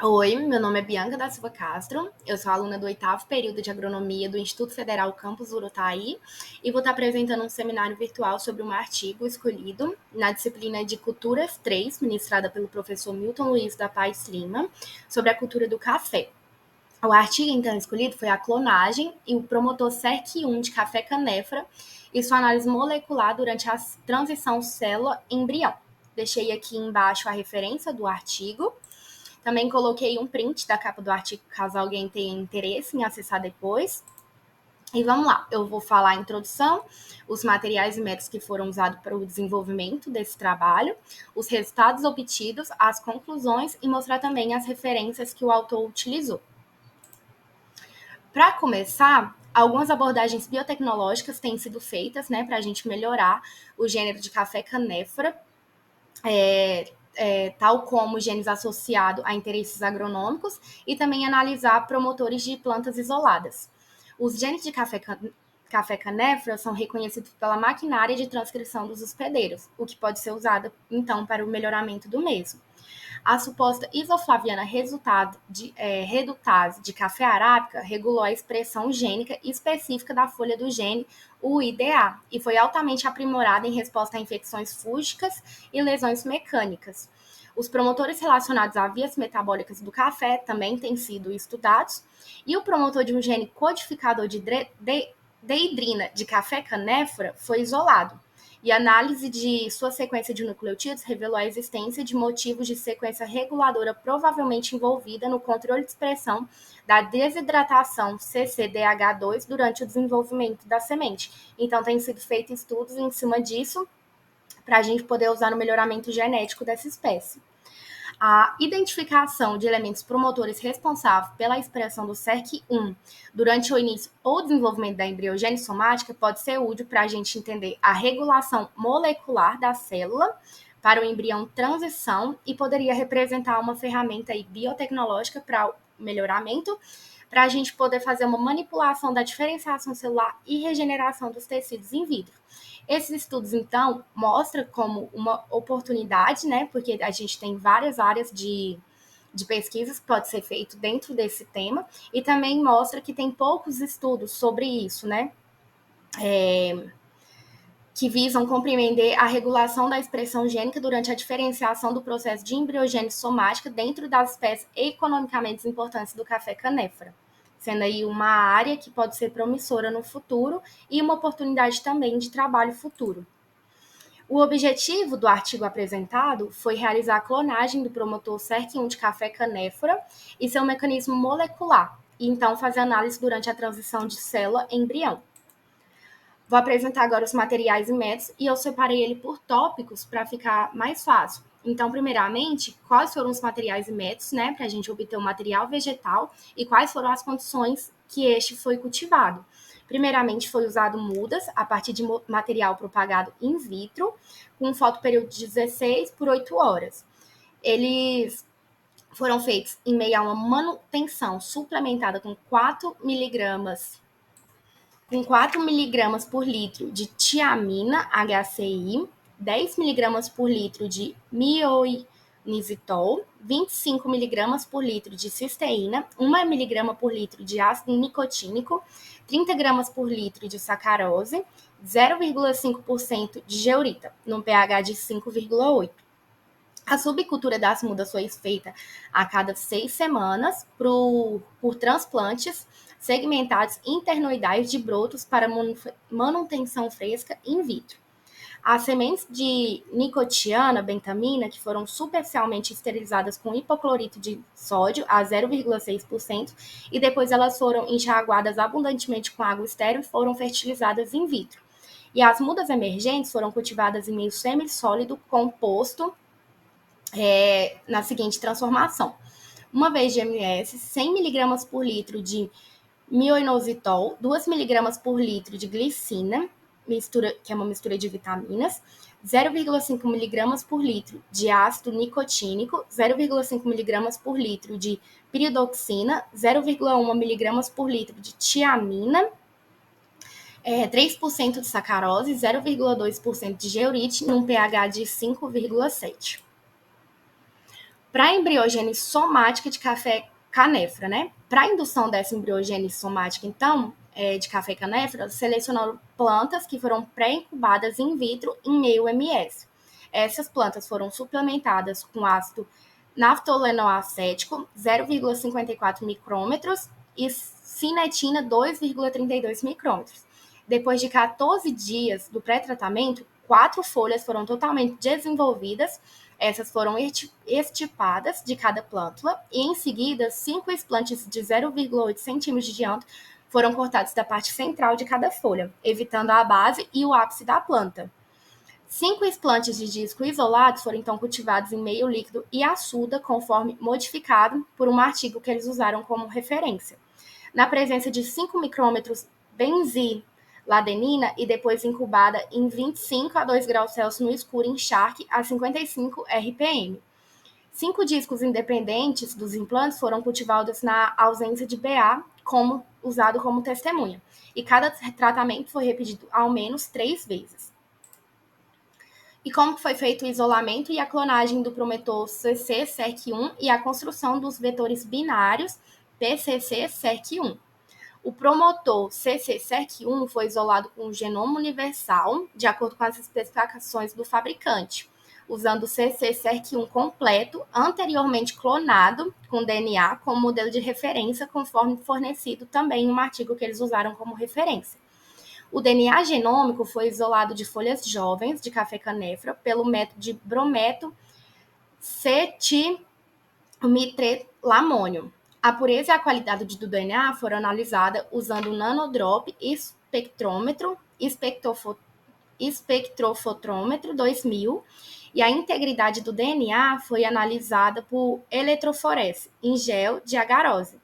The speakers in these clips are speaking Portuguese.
Oi, meu nome é Bianca da Silva Castro, eu sou aluna do 8º período de Agronomia do Instituto Federal Campus Urutaí e vou estar apresentando um seminário virtual sobre um artigo escolhido na disciplina de Culturas 3, ministrada pelo professor Milton Luiz da Paz Lima, sobre a cultura do café. O artigo, então, escolhido foi a clonagem e o promotor SERC1 de café canéfora e sua análise molecular durante a transição célula-embrião. Deixei aqui embaixo a referência do artigo. Também coloquei um print da capa do artigo, caso alguém tenha interesse em acessar depois. E vamos lá, eu vou falar a introdução, os materiais e métodos que foram usados para o desenvolvimento desse trabalho, os resultados obtidos, as conclusões e mostrar também as referências que o autor utilizou. Para começar, algumas abordagens biotecnológicas têm sido feitas, né, para a gente melhorar o gênero de café canéfora, tal como genes associados a interesses agronômicos e também analisar promotores de plantas isoladas. Os genes de café canéfora são reconhecidos pela maquinária de transcrição dos hospedeiros, o que pode ser usado, então, para o melhoramento do mesmo. A suposta isoflaviana redutase de café arábica regulou a expressão gênica específica da folha do gene UIDA e foi altamente aprimorada em resposta a infecções fúngicas e lesões mecânicas. Os promotores relacionados a vias metabólicas do café também têm sido estudados, e o promotor de um gene codificador de deidrina de café canéfora foi isolado. E a análise de sua sequência de nucleotídeos revelou a existência de motivos de sequência reguladora provavelmente envolvida no controle de expressão da desidratação CCDH2 durante o desenvolvimento da semente. Então, tem sido feito estudos em cima disso para a gente poder usar no melhoramento genético dessa espécie. A identificação de elementos promotores responsáveis pela expressão do SERC1 durante o início ou desenvolvimento da embriogênese somática pode ser útil para a gente entender a regulação molecular da célula para o embrião transição e poderia representar uma ferramenta biotecnológica para o melhoramento, para a gente poder fazer uma manipulação da diferenciação celular e regeneração dos tecidos in vitro. Esses estudos, então, mostram como uma oportunidade, né? Porque a gente tem várias áreas de pesquisas que pode ser feito dentro desse tema, e também mostra que tem poucos estudos sobre isso, né? Que visam compreender a regulação da expressão gênica durante a diferenciação do processo de embriogênese somática dentro das espécies economicamente importantes do café canéfora, sendo aí uma área que pode ser promissora no futuro e uma oportunidade também de trabalho futuro. O objetivo do artigo apresentado foi realizar a clonagem do promotor SERC1 de café canéfora e seu mecanismo molecular, e então fazer análise durante a transição de célula em embrião. Vou apresentar agora os materiais e métodos e eu separei ele por tópicos para ficar mais fácil. Então, primeiramente, quais foram os materiais e métodos, né, para a gente obter o material vegetal e quais foram as condições que este foi cultivado. Primeiramente, foi usado mudas a partir de material propagado in vitro, com um fotoperíodo de 16 por 8 horas. Eles foram feitos em meio a uma manutenção suplementada com 4 miligramas por litro de tiamina HCI, 10 miligramas por litro de mioinositol, 25 miligramas por litro de cisteína, 1 miligrama por litro de ácido nicotínico, 30 gramas por litro de sacarose, 0,5% de geurita, num pH de 5,8. A subcultura das mudas foi feita a cada 6 semanas por transplantes segmentados internoidais de brotos para manutenção fresca in vitro. As sementes de nicotiana, bentamina, que foram superficialmente esterilizadas com hipoclorito de sódio a 0,6% e depois elas foram enxaguadas abundantemente com água estéril e foram fertilizadas in vitro. E as mudas emergentes foram cultivadas em meio semissólido composto na seguinte transformação: uma vez de ml, 100 mg por litro de mioinositol, 2 mg por litro de glicina, que é uma mistura de vitaminas, 0,5 mg por litro de ácido nicotínico, 0,5 mg por litro de piridoxina, 0,1 mg por litro de tiamina, 3% de sacarose, 0,2% de geurite, num pH de 5,7. Para a embriogênese somática de café canéfora, né? Para a indução dessa embriogênese somática, então, de café canéfora, selecionaram plantas que foram pré-incubadas in vitro em meio MS. Essas plantas foram suplementadas com ácido naftolenoacético 0,54 micrômetros e cinetina 2,32 micrômetros. Depois de 14 dias do pré-tratamento, 4 folhas foram totalmente desenvolvidas. Essas foram extirpadas de cada plântula e, em seguida, 5 explantes de 0,8 centímetros de diâmetro foram cortados da parte central de cada folha, evitando a base e o ápice da planta. 5 explantes de disco isolados foram então cultivados em meio líquido e açuda, conforme modificado por um artigo que eles usaram como referência. Na presença de 5 micrômetros benziladenina e depois incubada em 25 a 2 graus Celsius no escuro em charque a 55 RPM. 5 discos independentes dos implantes foram cultivados na ausência de BA, usado como testemunha. E cada tratamento foi repetido ao menos 3 vezes. E como foi feito o isolamento e a clonagem do promotor CC-SERC1 e a construção dos vetores binários PCC-SERC1. O promotor CC-SERC1 foi isolado com o genoma universal, de acordo com as especificações do fabricante, usando o CC-SERC1 completo, anteriormente clonado com DNA como modelo de referência, conforme fornecido também em um artigo que eles usaram como referência. O DNA genômico foi isolado de folhas jovens de café canéfora pelo método de brometo-cetimitretlamônio. A pureza e a qualidade do DNA foram analisadas usando o nanodrop espectrofotômetro 2000 e a integridade do DNA foi analisada por eletroforese em gel de agarose.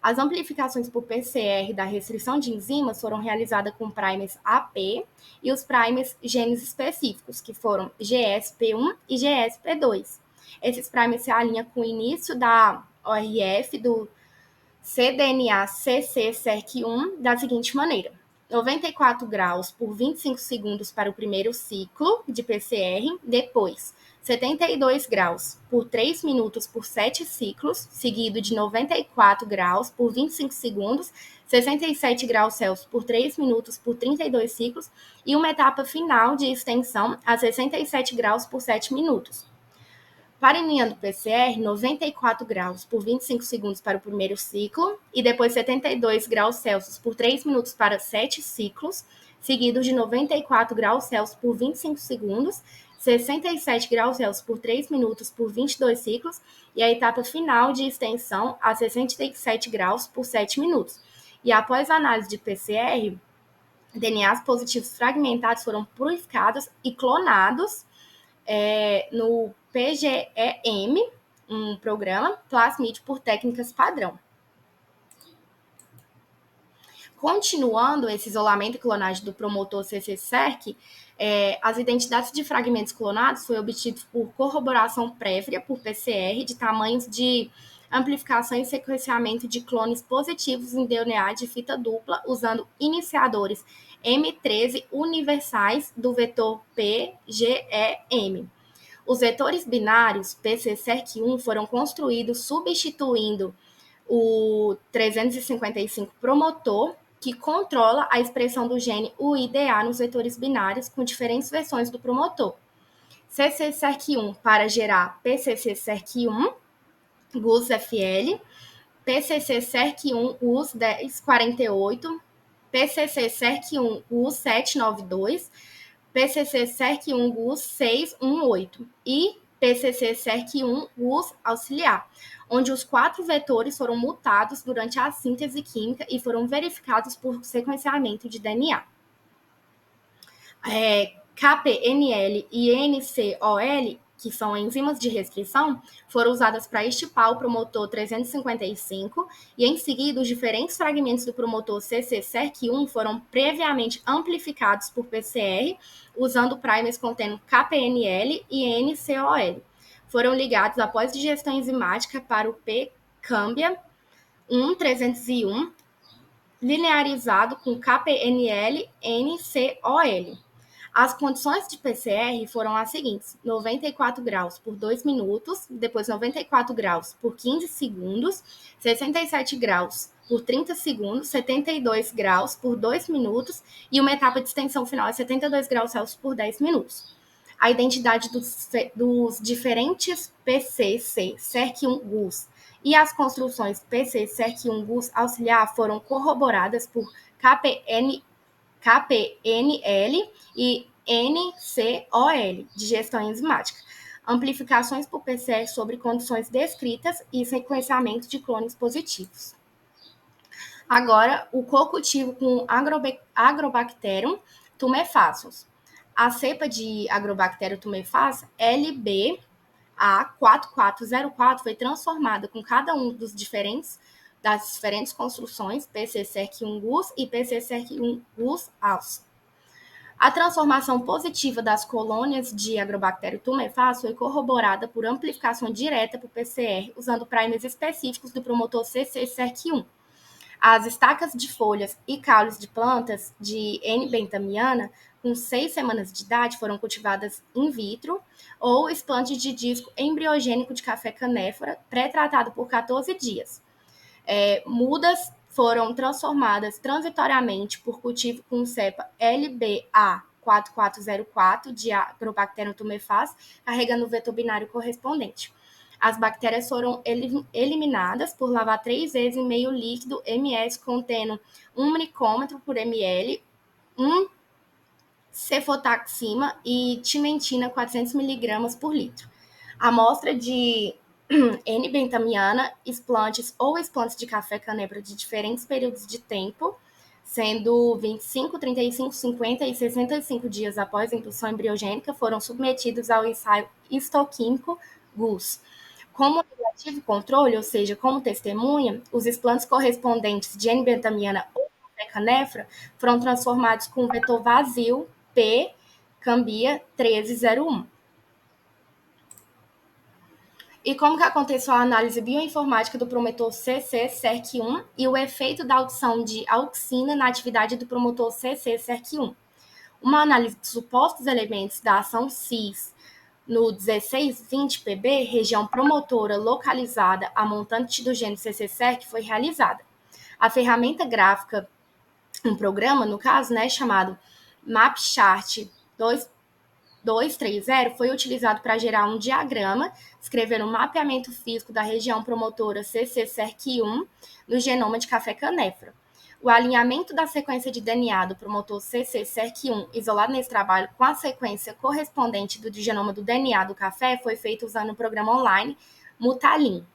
As amplificações por PCR da restrição de enzimas foram realizadas com primers AP e os primers genes específicos, que foram GSP1 e GSP2. Esses primers se alinham com o início da ORF do cDNA-CC-SERC1 da seguinte maneira: 94 graus por 25 segundos para o primeiro ciclo de PCR, depois 72 graus por 3 minutos por 7 ciclos, seguido de 94 graus por 25 segundos, 67 graus Celsius por 3 minutos por 32 ciclos e uma etapa final de extensão a 67 graus por 7 minutos. Para a linha do PCR, 94 graus por 25 segundos para o primeiro ciclo e depois 72 graus Celsius por 3 minutos para 7 ciclos, seguidos de 94 graus Celsius por 25 segundos, 67 graus Celsius por 3 minutos por 22 ciclos e a etapa final de extensão a 67 graus por 7 minutos. E após a análise de PCR, DNAs positivos fragmentados foram purificados e clonados no PGEM, um programa Plasmid por técnicas padrão. Continuando esse isolamento e clonagem do promotor CC-SERC, as identidades de fragmentos clonados foi obtido por corroboração prévia por PCR de tamanhos de amplificação e sequenciamento de clones positivos em DNA de fita dupla usando iniciadores M13 universais do vetor PGEM. Os vetores binários PC-SERC1 foram construídos substituindo o 355 promotor, que controla a expressão do gene UIDA nos vetores binários com diferentes versões do promotor. CC-SERC1 para gerar PCC-SERC1, GUS-FL, PCC-SERC1 US1048, PCC-SERC1 US792, PCC-SERC1 GUS 618 e PCC-SERC1 GUS auxiliar, onde os 4 vetores foram mutados durante a síntese química e foram verificados por sequenciamento de DNA. KPNL e NCOL, que são enzimas de restrição, foram usadas para estipar o promotor 355 e, em seguida, os diferentes fragmentos do promotor CC-SERC1 foram previamente amplificados por PCR, usando primers contendo KPNL e NCOL. Foram ligados após digestão enzimática para o pCambia 1301, linearizado com KPNL-NCOL. As condições de PCR foram as seguintes: 94 graus por 2 minutos, depois 94 graus por 15 segundos, 67 graus por 30 segundos, 72 graus por 2 minutos e uma etapa de extensão final é 72 graus Celsius por 10 minutos. A identidade dos diferentes PCC CERC-1 GUS e as construções PC CERC-1 GUS auxiliar foram corroboradas por KPNL e NCOL, de gestão enzimática, amplificações por PCR sobre condições descritas e sequenciamento de clones positivos. Agora, o co-cultivo com Agrobacterium tumefaciens. A cepa de Agrobacterium tumefaciens, LBA4404, foi transformada com cada um das diferentes construções, PC-CERC-1 GUS e PC-CERC-1 GUS AUS. A transformação positiva das colônias de Agrobacterium tumefaciens foi corroborada por amplificação direta por PCR, usando primers específicos do promotor CC-CERC-1. As estacas de folhas e caules de plantas de N-bentamiana, com 6 semanas de idade, foram cultivadas in vitro, ou explante de disco embriogênico de café canéfora, pré-tratado por 14 dias. Mudas foram transformadas transitoriamente por cultivo com cepa LBA4404 de Agrobacterium tumefaciens, carregando o vetor binário correspondente. As bactérias foram eliminadas por lavar 3 vezes em meio líquido MS contendo 1 micrômetro por ml, 1 cefotaxima e timentina 400 mg por litro. A amostra de N-bentamiana, explantes ou explantes de café canéfora de diferentes períodos de tempo, sendo 25, 35, 50 e 65 dias após a indução embriogênica, foram submetidos ao ensaio histoquímico GUS. Como negativo controle, ou seja, como testemunha, os explantes correspondentes de N-bentamiana ou café canéfora foram transformados com o vetor vazio P. cambia 1301. E como que aconteceu a análise bioinformática do promotor CC-CERC1 e o efeito da adição de auxina na atividade do promotor CC-CERC1? Uma análise de supostos elementos da ação cis no 1620Pb, região promotora localizada a montante do gene CC-CERC, foi realizada. A ferramenta gráfica, um programa, no caso, chamado MapChart 230, foi utilizado para gerar um diagrama, escrever um mapeamento físico da região promotora CC-CERC1 no genoma de café canéfora. O alinhamento da sequência de DNA do promotor CC-CERC1 isolado nesse trabalho com a sequência correspondente do genoma do DNA do café foi feito usando o programa online Mutalin.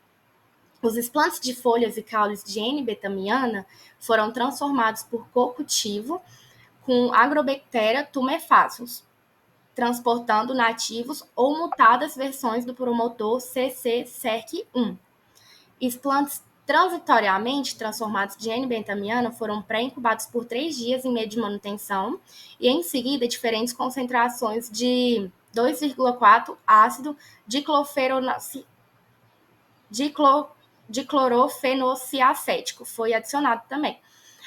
Os explantes de folhas e caules de N-bentamiana foram transformados por co-cultivo com Agrobacteria tumefaciens, transportando nativos ou mutadas versões do promotor CC-CERC1. Explantes transitoriamente transformados de N-bentamiana foram pré-incubados por 3 dias em meio de manutenção e, em seguida, diferentes concentrações de 2,4 ácido diclorofenociacético foi adicionado também,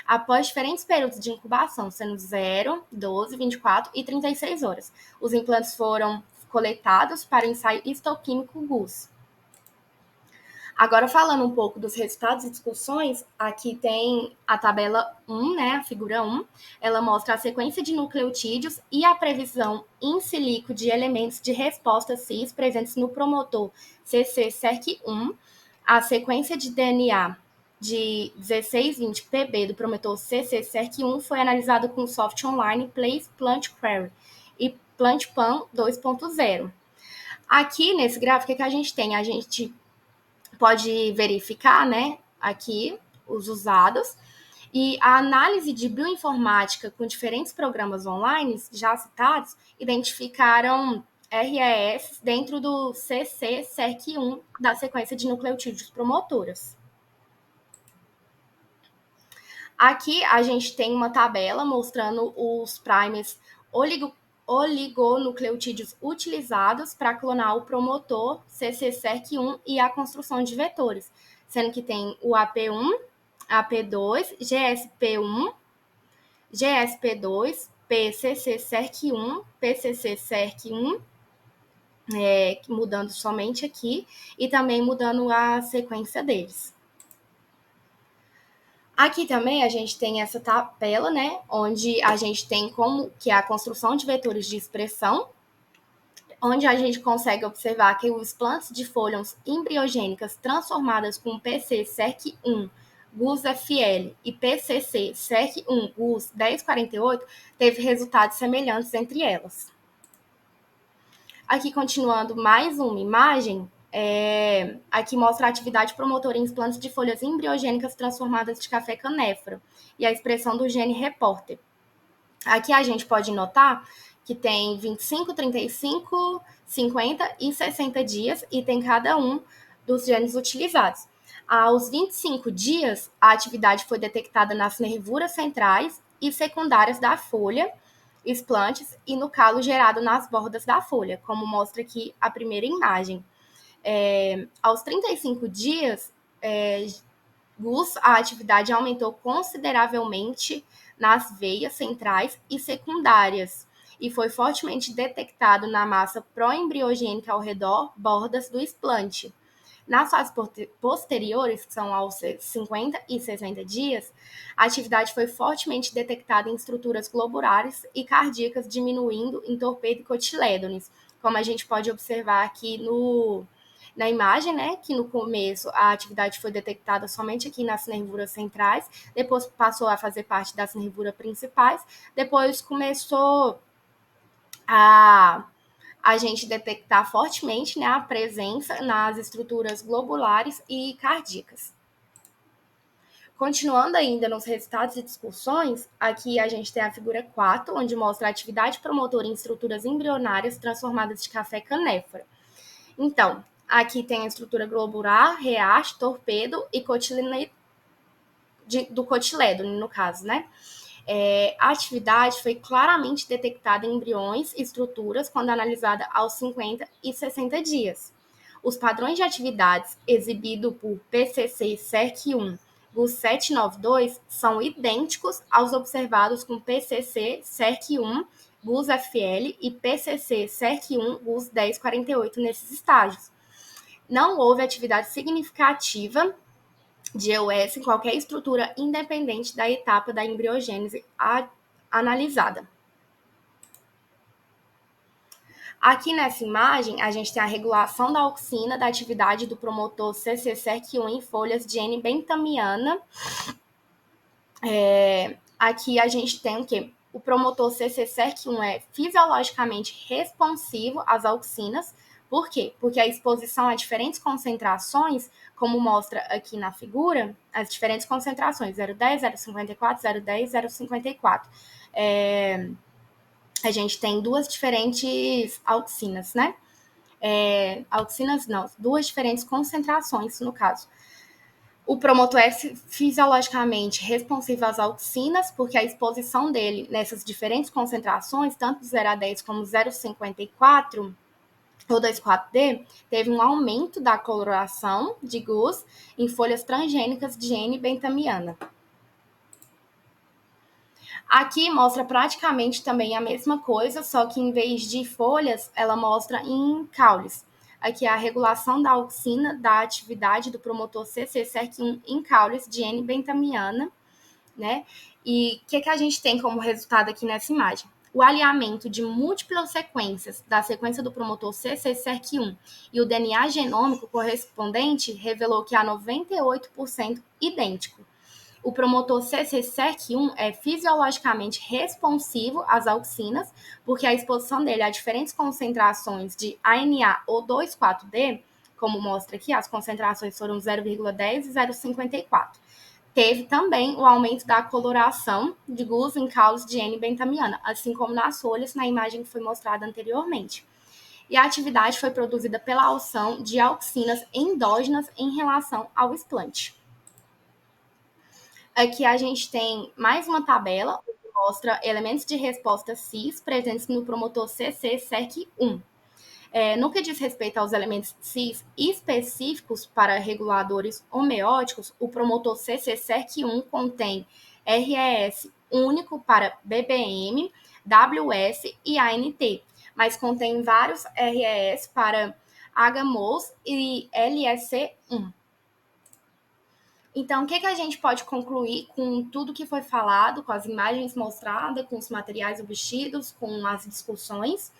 após diferentes períodos de incubação, sendo 0, 12, 24 e 36 horas. Os implantes foram coletados para o ensaio histoquímico GUS. Agora, falando um pouco dos resultados e discussões, aqui tem a tabela 1, a figura 1. Ela mostra a sequência de nucleotídeos e a previsão in silico de elementos de resposta cis presentes no promotor CC-CERC1, a sequência de DNA de 1620Pb do promotor CC-CERC1 foi analisado com software online Place Plant Query e PlantPan 2.0. Aqui, nesse gráfico, que a gente tem? A gente pode verificar, aqui os usados, e a análise de bioinformática com diferentes programas online já citados identificaram RES dentro do CC-CERC1 da sequência de nucleotídeos promotoras. Aqui a gente tem uma tabela mostrando os primers oligonucleotídeos utilizados para clonar o promotor CC-CERC1 e a construção de vetores, sendo que tem o AP1, AP2, GSP1, GSP2, PCC-SERC1, PCC-SERC1, mudando somente aqui, e também mudando a sequência deles. Aqui também a gente tem essa tabela, né, onde a gente tem como que é a construção de vetores de expressão, onde a gente consegue observar que os plantas de folhas embriogênicas transformadas com PC-SERC1, GUS-FL e PCC-SERC1, GUS-1048 teve resultados semelhantes entre elas. Aqui, continuando, mais uma imagem, aqui mostra a atividade promotora em plantas de folhas embriogênicas transformadas de café canéfora e a expressão do gene repórter. Aqui a gente pode notar que tem 25, 35, 50 e 60 dias e tem cada um dos genes utilizados. Aos 25 dias, a atividade foi detectada nas nervuras centrais e secundárias da folha, explantes e no calo gerado nas bordas da folha, como mostra aqui a primeira imagem. Aos 35 dias, a atividade aumentou consideravelmente nas veias centrais e secundárias e foi fortemente detectado na massa proembriogênica ao redor bordas do explante. Nas fases posteriores, que são aos 50 e 60 dias, a atividade foi fortemente detectada em estruturas globulares e cardíacas, diminuindo em torpedo e cotilédones, como a gente pode observar aqui na imagem, né, que no começo a atividade foi detectada somente aqui nas nervuras centrais, depois passou a fazer parte das nervuras principais, depois começou a gente detectar fortemente, né, a presença nas estruturas globulares e cardíacas. Continuando ainda nos resultados e discussões, aqui a gente tem a figura 4, onde mostra a atividade promotora em estruturas embrionárias transformadas de café canéfora. Então, aqui tem a estrutura globular, reache, torpedo e do cotilédone, no caso, né? A atividade foi claramente detectada em embriões e estruturas quando analisada aos 50 e 60 dias. Os padrões de atividades exibidos por PCC-SERC1 GUS792 são idênticos aos observados com PCC-SERC1 GUS-FL e PCC-SERC1 GUS1048 nesses estágios. Não houve atividade significativa de EUS em qualquer estrutura independente da etapa da embriogênese analisada. Aqui nessa imagem, a gente tem a regulação da auxina da atividade do promotor CC-SERC1 em folhas de N-bentamiana. Aqui a gente tem o quê? O promotor CC-SERC1 é fisiologicamente responsivo às auxinas. Por quê? Porque a exposição a diferentes concentrações, como mostra aqui na figura, as diferentes concentrações, 0,10, 0,54, 0,10, 0,54. A gente tem duas diferentes auxinas, né? Auxinas não, duas diferentes concentrações, no caso. O promotor é fisiologicamente responsivo às auxinas, porque a exposição dele nessas diferentes concentrações, tanto 0 a 10 como 0,54, ou 2,4-D, teve um aumento da coloração de GUS em folhas transgênicas de N-bentamiana. Aqui mostra praticamente também a mesma coisa, só que em vez de folhas, ela mostra em caules. Aqui é a regulação da auxina da atividade do promotor CC-SERC1 em caules de N-bentamiana, né? E o que a gente tem como resultado aqui nessa imagem? O alinhamento de múltiplas sequências da sequência do promotor CC-SERC1 e o DNA genômico correspondente revelou que há 98% idêntico. O promotor CC-SERC1 é fisiologicamente responsivo às auxinas, porque a exposição dele a diferentes concentrações de ANA ou 2,4-D, como mostra aqui, as concentrações foram 0,10 e 0,54. Teve também o aumento da coloração de GUS em caules de N-bentamiana, assim como nas folhas, na imagem que foi mostrada anteriormente. E a atividade foi produzida pela ação de auxinas endógenas em relação ao explante. Aqui a gente tem mais uma tabela que mostra elementos de resposta cis presentes no promotor CC-SERC1. No que diz respeito aos elementos cis específicos para reguladores homeóticos, o promotor CC-SERC1 contém RES único para BBM, WS e ANT, mas contém vários RES para HMOS e LSC1. Então, o que a gente pode concluir com tudo que foi falado, com as imagens mostradas, com os materiais obtidos, com as discussões?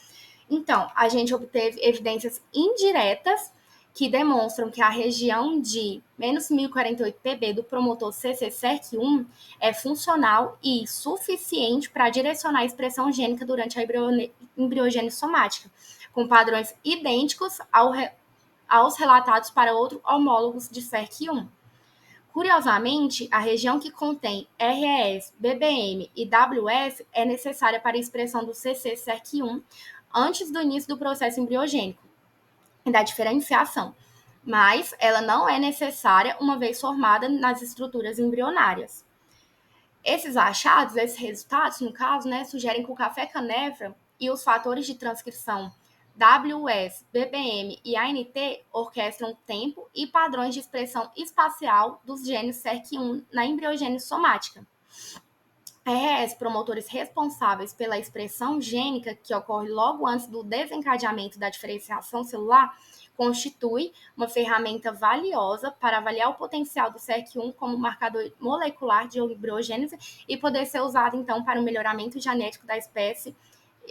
Então, a gente obteve evidências indiretas que demonstram que a região de menos 1048 ppb do promotor CC-SERC1 é funcional e suficiente para direcionar a expressão gênica durante a embriogênese somática, com padrões idênticos aos relatados para outros homólogos de SERC1. Curiosamente, a região que contém RES, BBM e WS é necessária para a expressão do CC-SERC1 antes do início do processo embriogênico e da diferenciação, mas ela não é necessária uma vez formada nas estruturas embrionárias. Esses achados, esses resultados, no caso, sugerem que o café-canefra e os fatores de transcrição WS, BBM e ANT orquestram tempo e padrões de expressão espacial dos genes SERC1 na embriogênese somática. RS, promotores responsáveis pela expressão gênica que ocorre logo antes do desencadeamento da diferenciação celular, constitui uma ferramenta valiosa para avaliar o potencial do SERC1 como marcador molecular de embriogênese e poder ser usado, então, para o melhoramento genético da espécie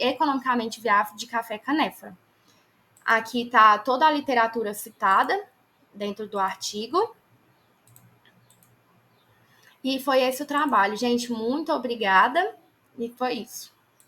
economicamente viável de café-canefra. Aqui está toda a literatura citada dentro do artigo. E foi esse o trabalho. Gente, muito obrigada. E foi isso.